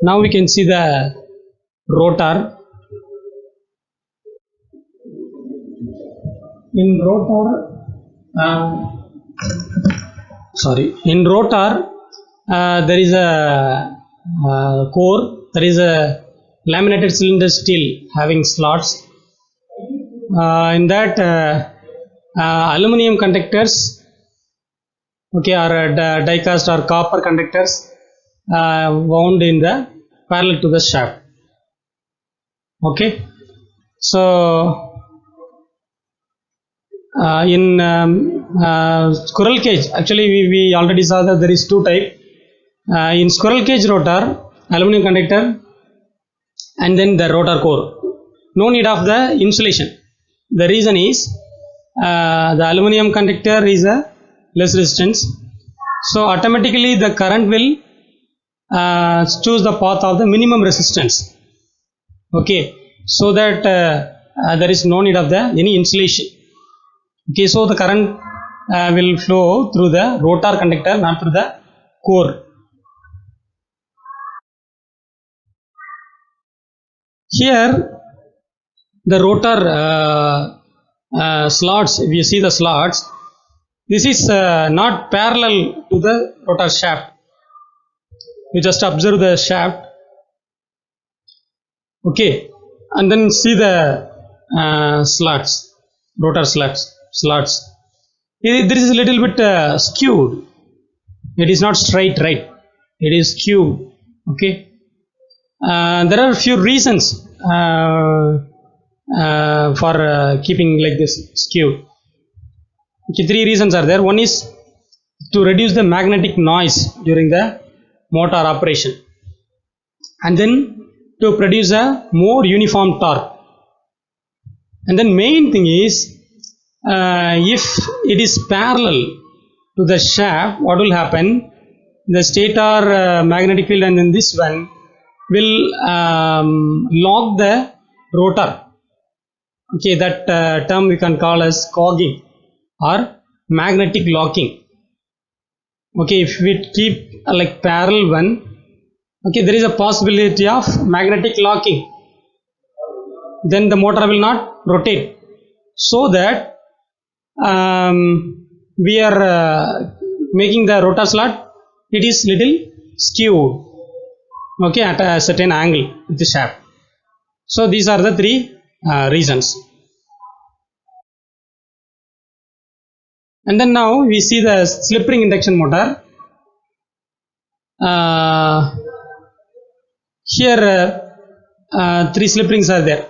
Now we can see the rotor. In rotor, there is a core. There is a laminated cylinder steel having slots. In that, aluminum conductors, okay, or die cast or copper conductors wound in the parallel to the shaft. Okay, so in squirrel cage, actually we already saw that there is two type. In squirrel cage rotor, aluminum conductor and then the rotor core. No need of the insulation. The reason is the aluminum conductor is a less resistance, so automatically the current will choose the path of the minimum resistance. Okay, so that there is no need of the any insulation. Okay, so the current will flow through the rotor conductor, not through the core. Here the rotor slots, if you see the slots, this is not parallel to the rotor shaft. You just observe the shaft, okay, and then see the slots, rotor slots. This is a little bit skewed. It is not straight, right? It is skewed. Okay, there are a few reasons for keeping like this skewed. Okay, three reasons are there. One is to reduce the magnetic noise during the motor operation, and then to produce a more uniform torque. And then main thing is if it is parallel to the shaft, what will happen? The stator magnetic field and then this one will lock the rotor. Okay, that term we can call as cogging or magnetic locking. Okay, if we keep like parallel one, okay, there is a possibility of magnetic locking. Then the motor will not rotate, so that we are making the rotor slot, it is little skewed, okay, at a certain angle with the shaft. So these are the three reasons. And then now we see the slip ring induction motor. Here three slip rings are there.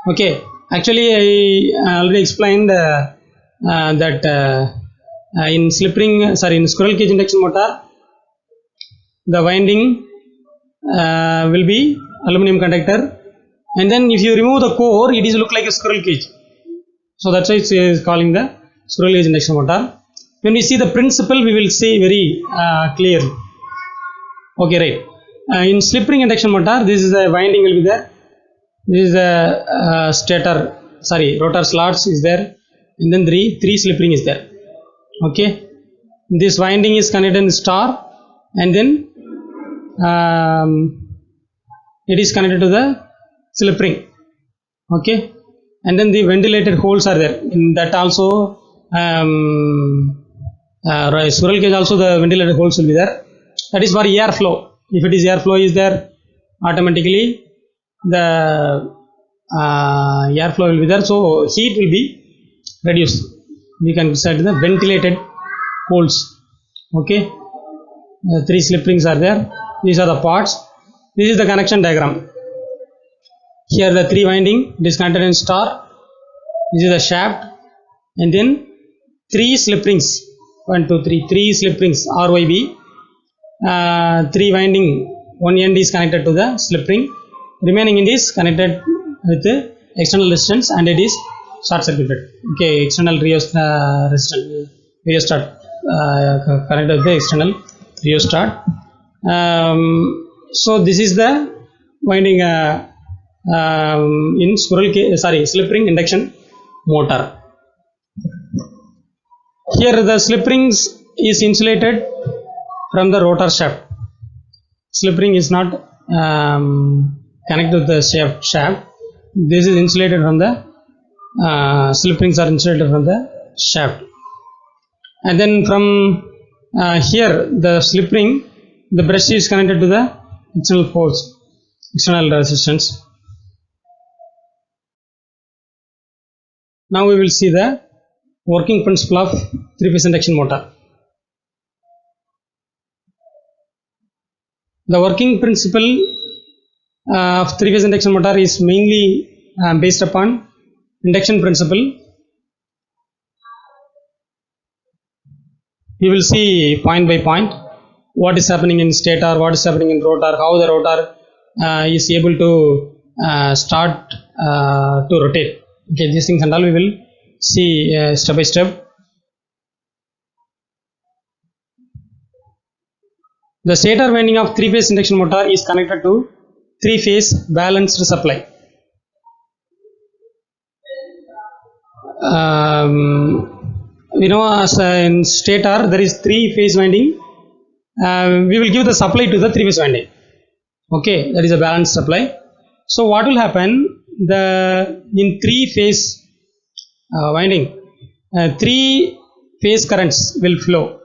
Okay, actually I already explained that in squirrel cage induction motor, the winding will be aluminum conductor, and then if you remove the core, it is look like a squirrel cage. So that's why it is calling the squirrel cage induction motor. When we see the principle, we will see very clearly. Okay, right. In slip ring induction motor, this is a winding will be there. This is the rotor slots is there, and then three slip ring is there. Okay, this winding is connected in star, and then it is connected to the slip ring. Okay, and then the ventilated holes are there. In that also, squirrel cage also the ventilated holes will be there. That is for air flow. If it is air flow is there, automatically the air flow will be there, so heat will be reduced. We can set the ventilated holes. Okay, three slip rings are there. These are the parts. This is the connection diagram. Here the three winding, it is connected in star. This is the shaft, and then three slip rings. 1, 2, 3. Three slip rings RYB. Three winding. One end is connected to the slip ring. Remaining end is connected with the external resistance, and it is short circuited. Okay, external rheostat connected with the external rheostat. So this is the winding in slip ring induction motor. Here the slip rings is insulated from the rotor shaft. Slip ring is not connect with the shaft. This is insulated from the slip rings are insulated from the shaft, and then from here the slip ring, the brush is connected to the external force, external resistance. Now we will see the working principle of three-phase induction motor. The working principle of three-phase induction motor is mainly based upon induction principle. We will see point by point what is happening in stator, what is happening in rotor, how the rotor is able to start to rotate. Okay, these things and all we will see step by step. The stator winding of three-phase induction motor is connected to three-phase balanced supply. We know as in stator there is three-phase winding. We will give the supply to the three-phase winding. Okay, that is a balanced supply. So what will happen? In three-phase winding, three-phase currents will flow.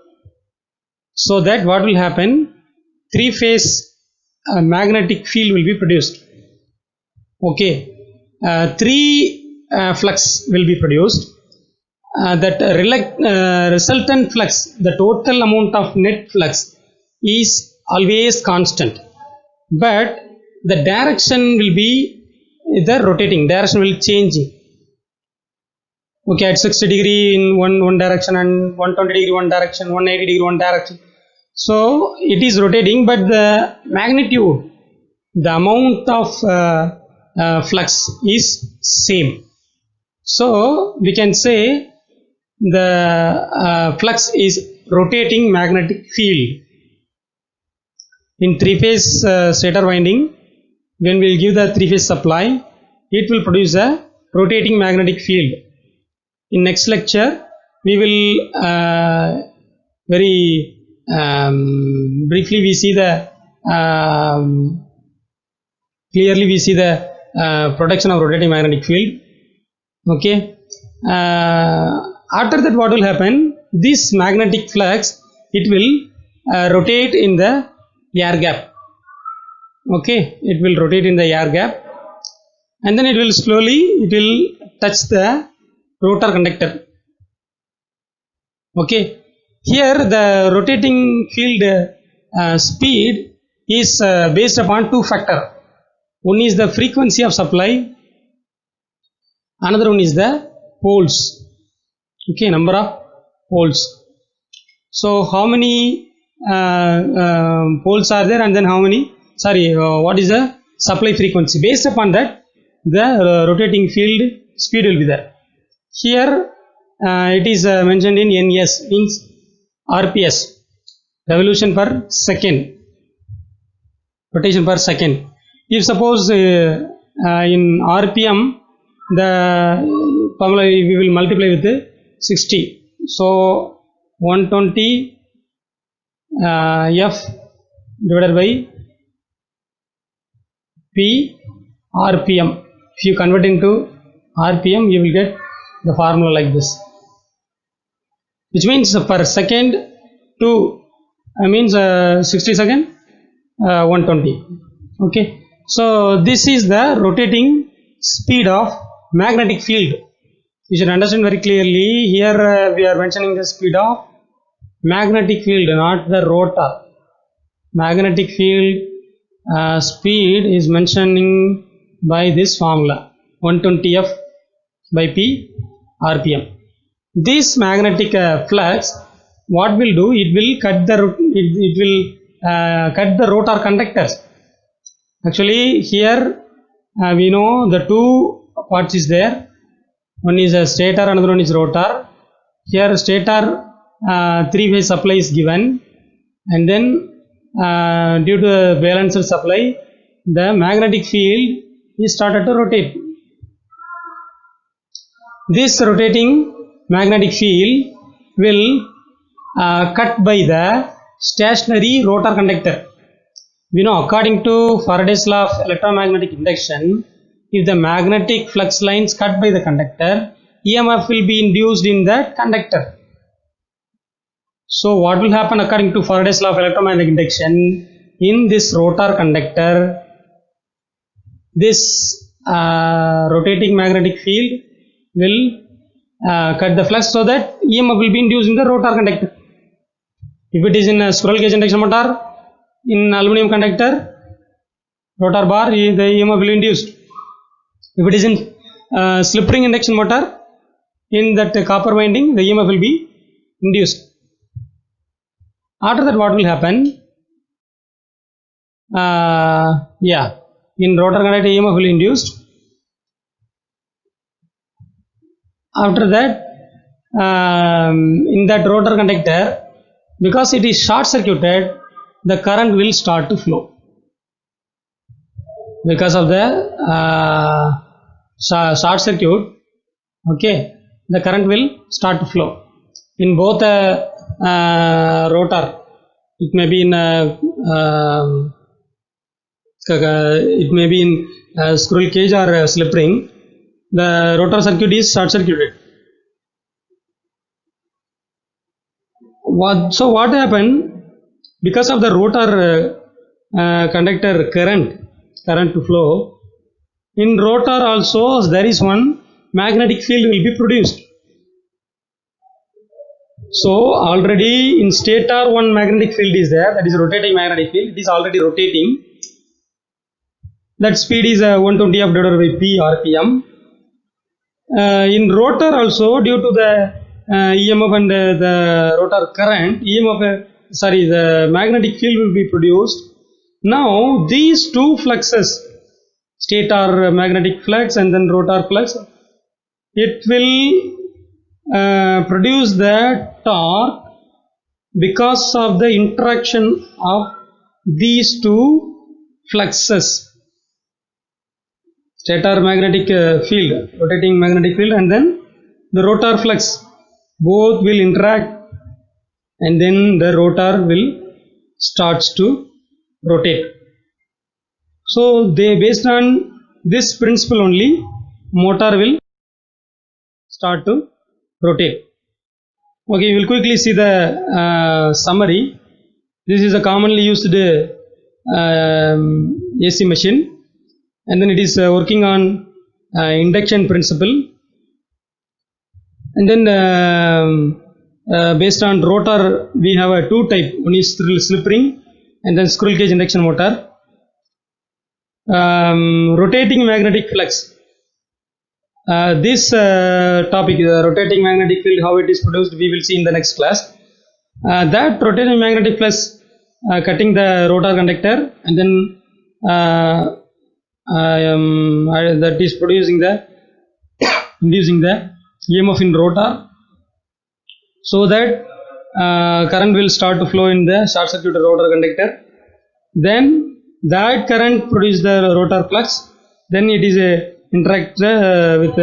So that what will happen? Three-phase magnetic field will be produced. Okay, three flux will be produced. That resultant flux, the total amount of net flux is always constant, but the direction will be the rotating direction will change. Okay, at 60 degree in one direction and 120 degree one direction, 180 degree one direction. So it is rotating, but the magnitude, the amount of flux is same. So we can say the flux is rotating magnetic field. In three-phase stator winding, when we will give the three-phase supply, it will produce a rotating magnetic field. In next lecture, we will very briefly we see the clearly we see the production of rotating magnetic field. Okay. After that, what will happen? This magnetic flux, it will rotate in the air gap. Okay, it will rotate in the air gap, and then it will slowly touch the rotor conductor. Okay, here the rotating field speed is based upon two factors. One is the frequency of supply, another one is the poles. Okay, number of poles. So how many poles are there, and then how many? What is the supply frequency? Based upon that, the rotating field speed will be there. Here it is mentioned in NS, means RPS, revolution per second, rotation per second. If suppose in RPM, the formula we will multiply with 60. So 120 F divided by P RPM. If you convert into RPM, you will get the formula like this, which means per second to means 60 second 120. Okay, so this is the rotating speed of magnetic field. You should understand very clearly. Here we are mentioning the speed of magnetic field, not the rotor. Magnetic field speed is mentioning by this formula 120 F by P RPM. This magnetic flux, what will do? It will cut the rotor conductors. Actually, here we know the two parts is there. One is a stator, another one is rotor. Here stator three-phase supply is given, and then due to the balanced supply, the magnetic field is started to rotate. This rotating magnetic field will cut by the stationary rotor conductor. We know according to Faraday's law of electromagnetic induction, if the magnetic flux lines cut by the conductor, EMF will be induced in that conductor. So what will happen according to Faraday's law of electromagnetic induction? In this rotor conductor, this rotating magnetic field will cut the flux so that EMF will be induced in the rotor conductor. If it is in a squirrel cage induction motor, in aluminum conductor, rotor bar, the EMF will be induced. If it is in slip ring induction motor, in that copper winding, the EMF will be induced. After that, what will happen? In rotor conductor, EMF will be induced. After that, in that rotor conductor, because it is short circuited, the current will start to flow. Because of the short circuit, okay, the current will start to flow. In both rotor, it may be in squirrel cage or slip ring, the rotor circuit is short circuited. So what happened? Because of the rotor conductor current to flow, in rotor also there is one magnetic field will be produced. So already in stator one magnetic field is there, that is rotating magnetic field. It is already rotating. That speed is 120 f divided by p rpm. In rotor also, due to the EMF and the rotor current, the magnetic field will be produced. Now these two fluxes, stator magnetic flux and then rotor flux, it will produce the torque because of the interaction of these two fluxes. Stator magnetic field, rotating magnetic field, and then the rotor flux, both will interact, and then the rotor will starts to rotate. So based on this principle only, motor will start to rotate. Okay, we will quickly see the summary. This is a commonly used AC machine, and then it is working on induction principle, and then based on rotor we have a two type. One is slip ring and then squirrel cage induction motor. Rotating magnetic flux, this topic, the rotating magnetic field, how it is produced, we will see in the next class. That rotating magnetic flux cutting the rotor conductor, and then that is producing the inducing the EMF in rotor, so that current will start to flow in the short circuited rotor conductor. Then that current produces the rotor flux. Then it is interact with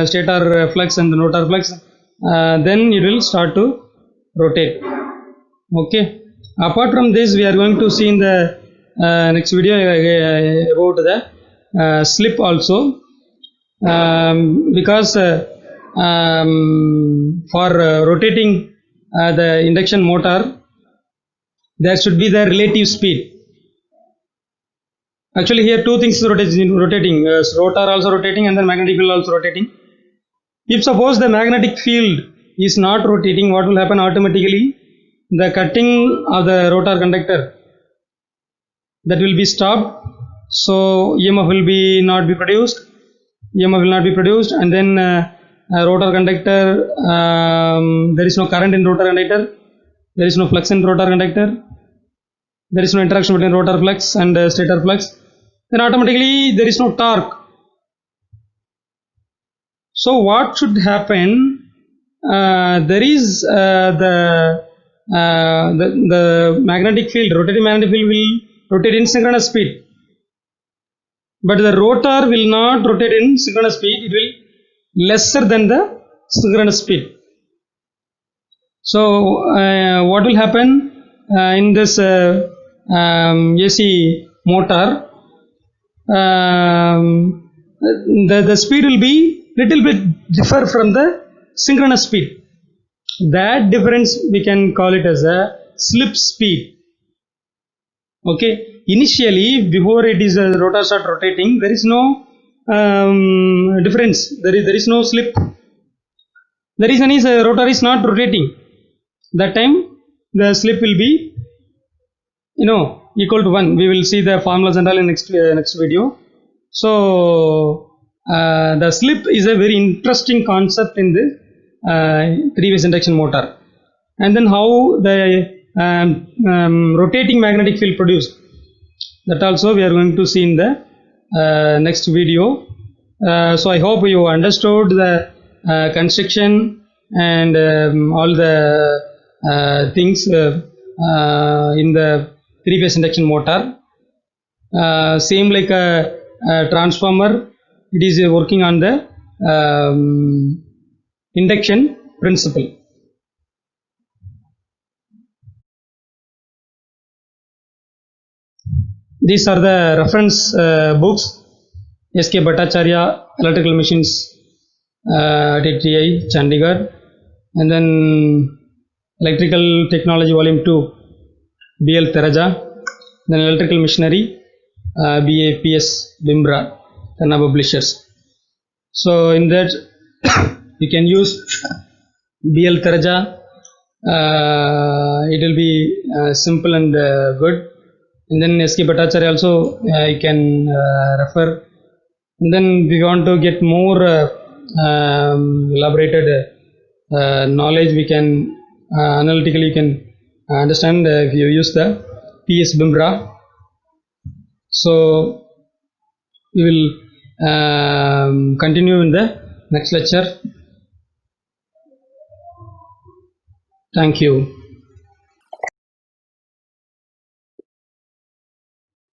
stator flux and the rotor flux. Then it will start to rotate. Okay. Apart from this, we are going to see in the next video about the slip also, because for rotating the induction motor, there should be the relative speed. Actually, here two things is rotating, rotor also rotating and then magnetic field also rotating. If suppose the magnetic field is not rotating, what will happen? Automatically the cutting of the rotor conductor, that will be stopped. So EMF will not be produced. And then rotor conductor, there is no current in rotor conductor, there is no flux in rotor conductor, there is no interaction between rotor flux and stator flux. Then automatically there is no torque. So what should happen? There is the magnetic field, rotating magnetic field will rotate in synchronous speed, but the rotor will not rotate in synchronous speed. It will lesser than the synchronous speed. So what will happen in this AC motor, the speed will be little bit differ from the synchronous speed. That difference we can call it as a slip speed. Okay, initially before it is a rotor start rotating, there is no difference. There is no slip. The reason is rotor is not rotating. That time the slip will be equal to 1. We will see the formulas and all in next video. So the slip is a very interesting concept in the three-phase induction motor. And then how the rotating magnetic field produced, that also we are going to see in the next video. So I hope you understood the construction and all the things in the three-phase induction motor. Same like a transformer, it is working on the induction principle. These are the reference books. S.K. Bhattacharya, Electrical Machines, TTI, Chandigarh, and then Electrical Technology Volume 2, B.L. Teraja, then Electrical Machinery, BAPS, Bimbra, Kanna Publishers. So in that you can use B.L. Teraja. It will be simple and good. And then S.K. Bhattacharya also you can refer. And then we want to get more elaborated knowledge, we can analytically you can understand if you use the PS Bimbra. So we will continue in the next lecture. Thank you.